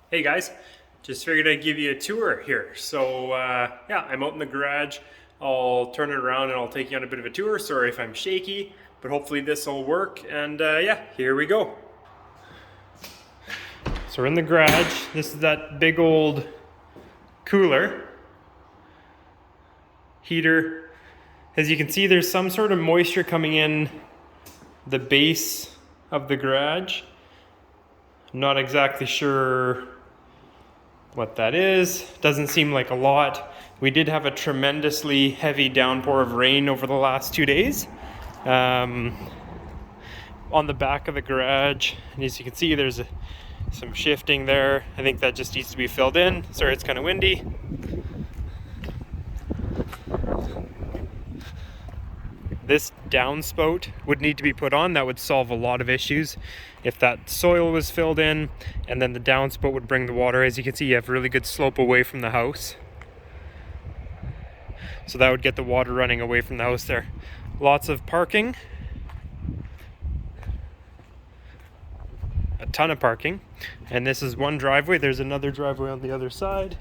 Hey guys, just figured I'd give you a tour here. So yeah, I'm out in the garage. I'll turn it around and I'll take you on a bit of a tour. Sorry if I'm shaky, but hopefully this will work. And yeah, here we go. So we're in the garage. This is that big old cooler heater. As you can see, there's some sort of moisture coming in the base of the garage. I'm not exactly sure what that is. Doesn't seem like a lot. We did have a tremendously heavy downpour of rain over the last 2 days on the back of the garage. And as you can see, there's some shifting there. I think that just needs to be filled in. Sorry, it's kind of windy. This downspout would need to be put on. That would solve a lot of issues if that soil was filled in, and then the downspout would bring the water. As you can see, you have really good slope away from the house, so that would get the water running away from the house there. Lots of parking, a ton of parking, and this is one driveway. There's another driveway on the other side.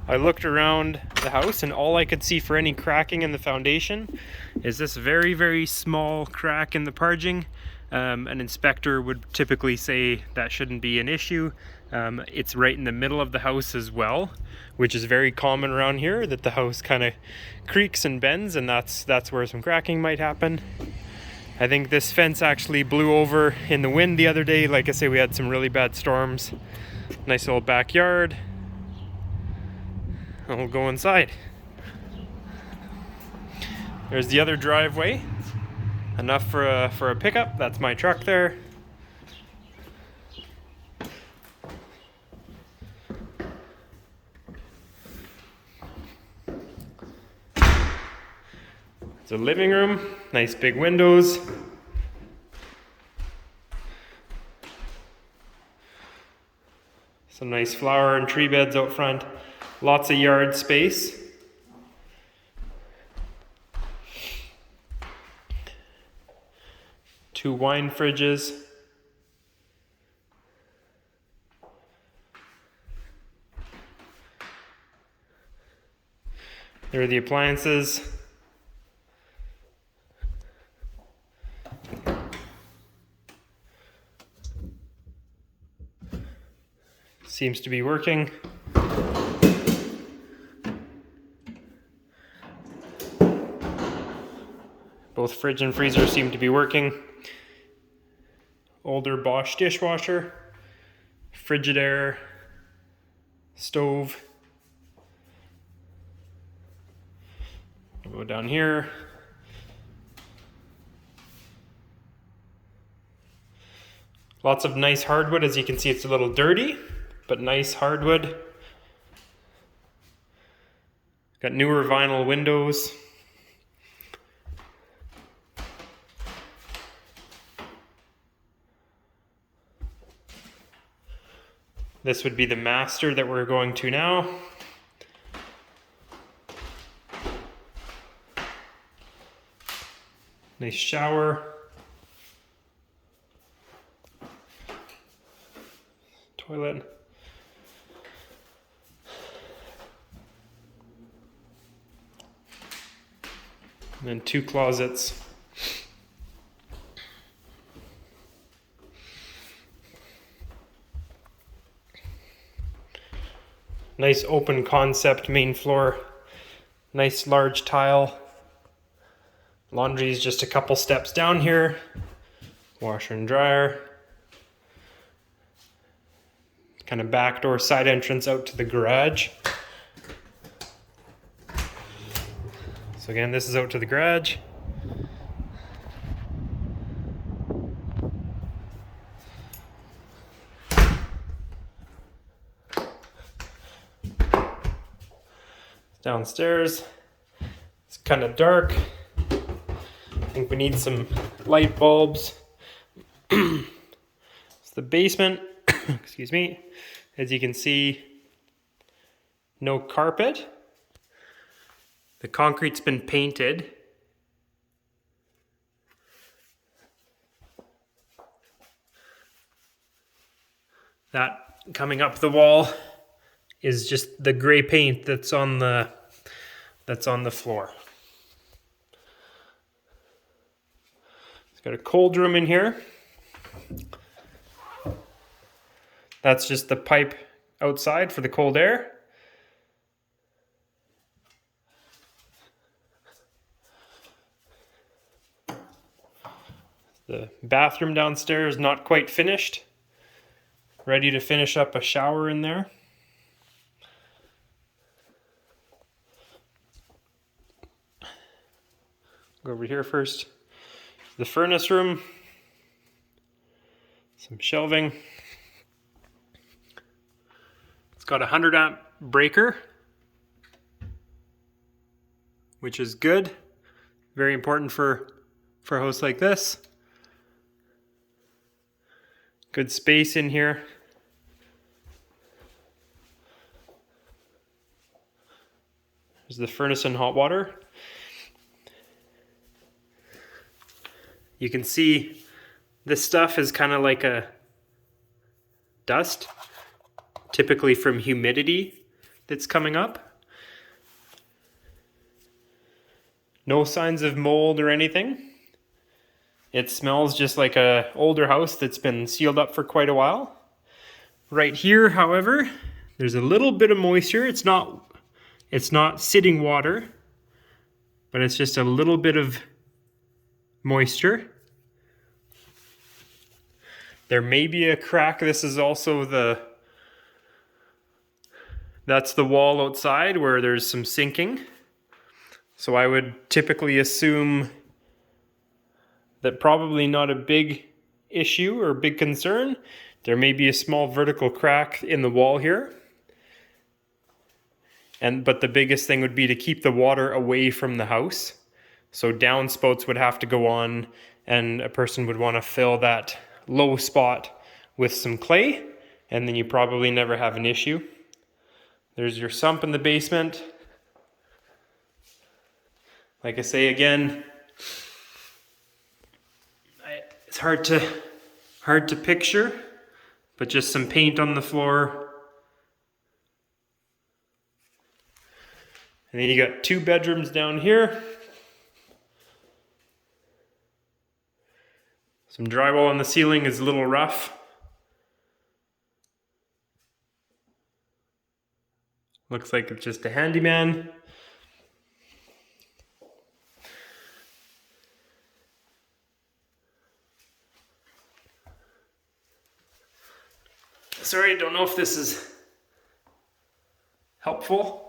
I looked around the house and all I could see for any cracking in the foundation is this very, very small crack in the parging. An inspector would typically say that shouldn't be an issue. It's right in the middle of the house as well, which is very common around here, that the house kind of creaks and bends, and that's where some cracking might happen. I think this fence actually blew over in the wind the other day. Like I say, we had some really bad storms. Nice little backyard. And we'll go inside. There's the other driveway. Enough for a pickup. That's my truck there. It's a living room. Nice big windows. Some nice flower and tree beds out front. Lots of yard space. Two wine fridges. There are the appliances. Seems to be working. Both fridge and freezer seem to be working. Older Bosch dishwasher, Frigidaire, stove. We'll go down here. Lots of nice hardwood. As you can see, it's a little dirty, but nice hardwood. Got newer vinyl windows. This would be the master that we're going to now. Nice shower. Toilet. And then two closets. Nice open concept main floor. Nice large tile. Laundry is just a couple steps down here. Washer and dryer. Kind of back door side entrance out to the garage. So again, this is out to the garage. Downstairs, it's kind of dark. I think we need some light bulbs. It's the basement. Excuse me. As you can see, no carpet. The concrete's been painted. That coming up the wall is just the gray paint that's on the floor. It's got a cold room in here. That's just the pipe outside for the cold air. The bathroom downstairs not quite finished. Ready to finish up a shower in there. Go over here first. The furnace room. Some shelving. It's got a 100 amp breaker, which is good. Very important for a house like this. Good space in here. There's the furnace and hot water. You can see this stuff is kind of like a dust, typically from humidity that's coming up. No signs of mold or anything. It smells just like an older house that's been sealed up for quite a while. Right here, however, there's a little bit of moisture. It's not sitting water, but it's just a little bit of moisture. There may be a crack. This is also that's the wall outside where there's some sinking. So I would typically assume that probably not a big issue or big concern. There may be a small vertical crack in the wall here. But the biggest thing would be to keep the water away from the house. So downspouts would have to go on, and a person would want to fill that low spot with some clay, and then you probably never have an issue. There's your sump in the basement. Like I say again, it's hard to picture, but just some paint on the floor. And then you got 2 bedrooms down here. Some drywall on the ceiling is a little rough. Looks like it's just a handyman. Sorry, don't know if this is helpful.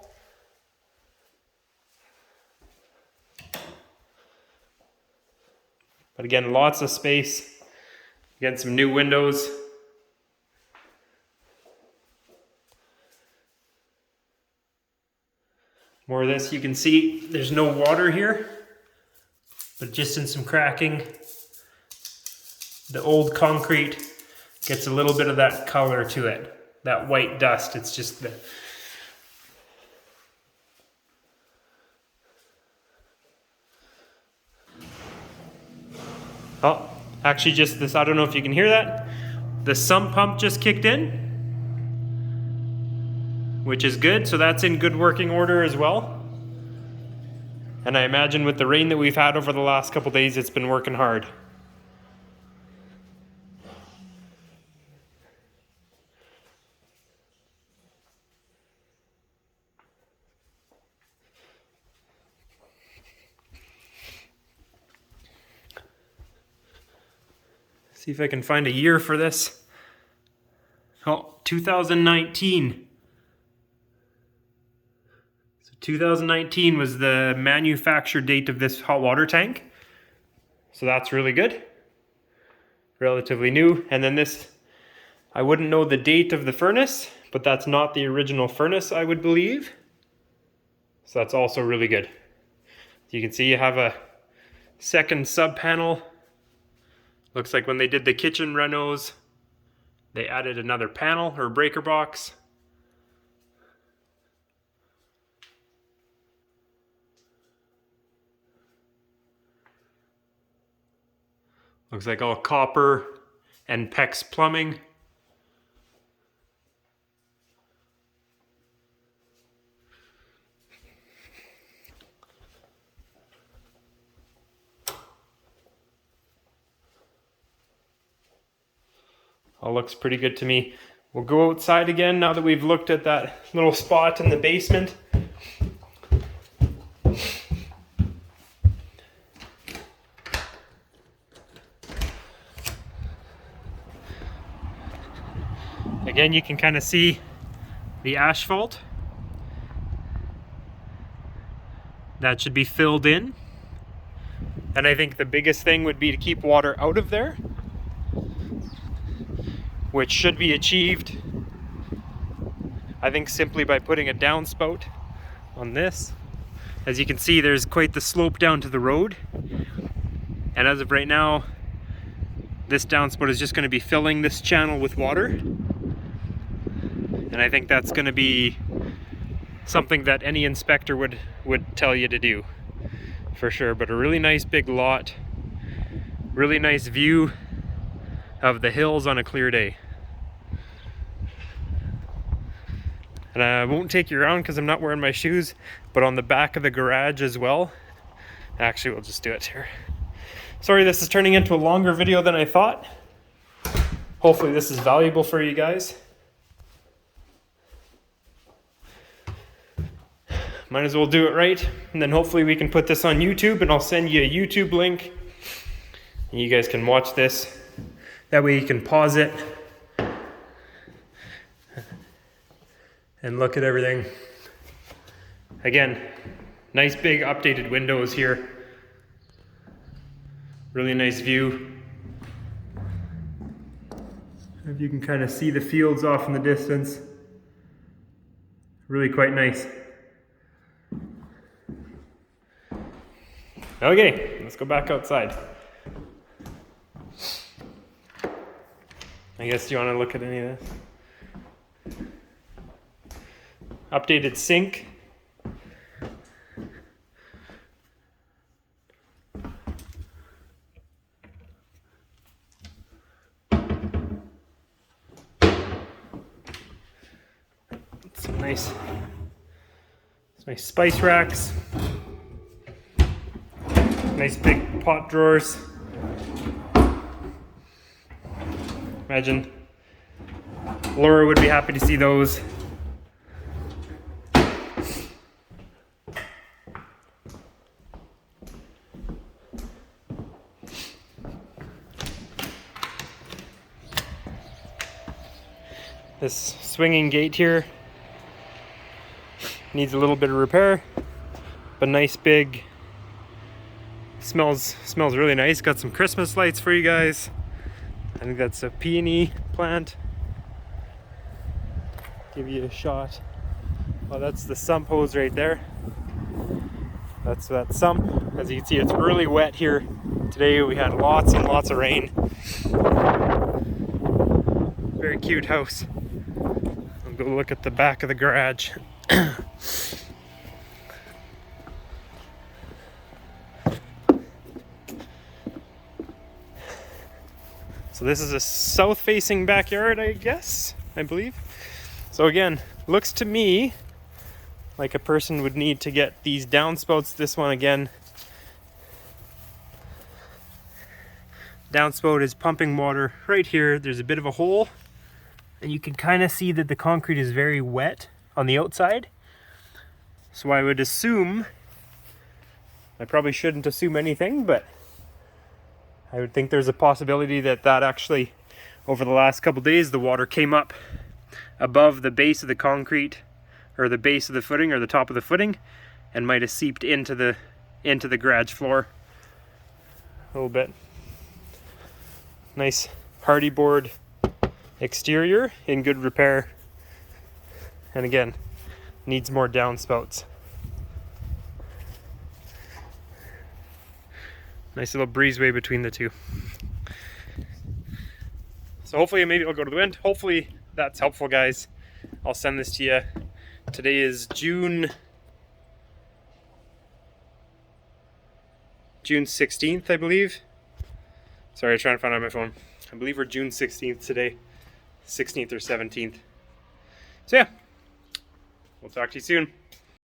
But again, lots of space. Again, some new windows. More of this, you can see there's no water here, but just in some cracking. The old concrete gets a little bit of that color to it, that white dust. It's just the oh, actually just this, I don't know if you can hear that. The sump pump just kicked in, which is good. So that's in good working order as well. And I imagine with the rain that we've had over the last couple days, it's been working hard. See if I can find a year for this. Oh, 2019. So 2019 was the manufacture date of this hot water tank. So that's really good. Relatively new. And then this, I wouldn't know the date of the furnace, but that's not the original furnace, I would believe. So that's also really good. You can see you have a second sub panel. Looks like when they did the kitchen renos, they added another panel or breaker box. Looks like all copper and PEX plumbing. All looks pretty good to me. We'll go outside again now that we've looked at that little spot in the basement. Again, you can kind of see the asphalt. That should be filled in. And I think the biggest thing would be to keep water out of there, which should be achieved, I think, simply by putting a downspout on this. As you can see, there's quite the slope down to the road. And as of right now, this downspout is just going to be filling this channel with water. And I think that's going to be something that any inspector would tell you to do, for sure. But a really nice big lot, really nice view of the hills on a clear day. And I won't take you around because I'm not wearing my shoes, but on the back of the garage as well. Actually, we'll just do it here. Sorry, this is turning into a longer video than I thought. Hopefully this is valuable for you guys. Might as well do it right, and then hopefully we can put this on YouTube, and I'll send you a YouTube link and you guys can watch this. That way you can pause it and look at everything. Again, nice big updated windows here. Really nice view. If you can kind of see the fields off in the distance. Really quite nice. Okay, let's go back outside. I guess, do you want to look at any of this? Updated sink. Some nice spice racks. Nice big pot drawers. Imagine Laura would be happy to see those. This swinging gate here needs a little bit of repair, but nice big. Smells really nice. Got some Christmas lights for you guys. I think that's a peony plant. Give you a shot. Oh, that's the sump hose right there. That's that sump. As you can see, it's really wet here. Today we had lots and lots of rain. Very cute house. I'll go look at the back of the garage. So this is a south-facing backyard, I believe. So again, looks to me like a person would need to get these downspouts. This one again, downspout is pumping water right here. There's a bit of a hole, and you can kind of see that the concrete is very wet on the outside. So I would assume, I probably shouldn't assume anything, but I would think there's a possibility that actually, over the last couple days, the water came up above the base of the concrete, or the base of the footing, or the top of the footing, and might have seeped into the garage floor a little bit. Nice hardy board exterior in good repair, and again, needs more downspouts. Nice little breezeway between the two. So hopefully maybe it'll go to the wind. Hopefully that's helpful, guys. I'll send this to you. Today is June 16th, I believe. Sorry, I'm trying to find it on my phone. I believe we're June 16th today. 16th or 17th. So yeah, we'll talk to you soon.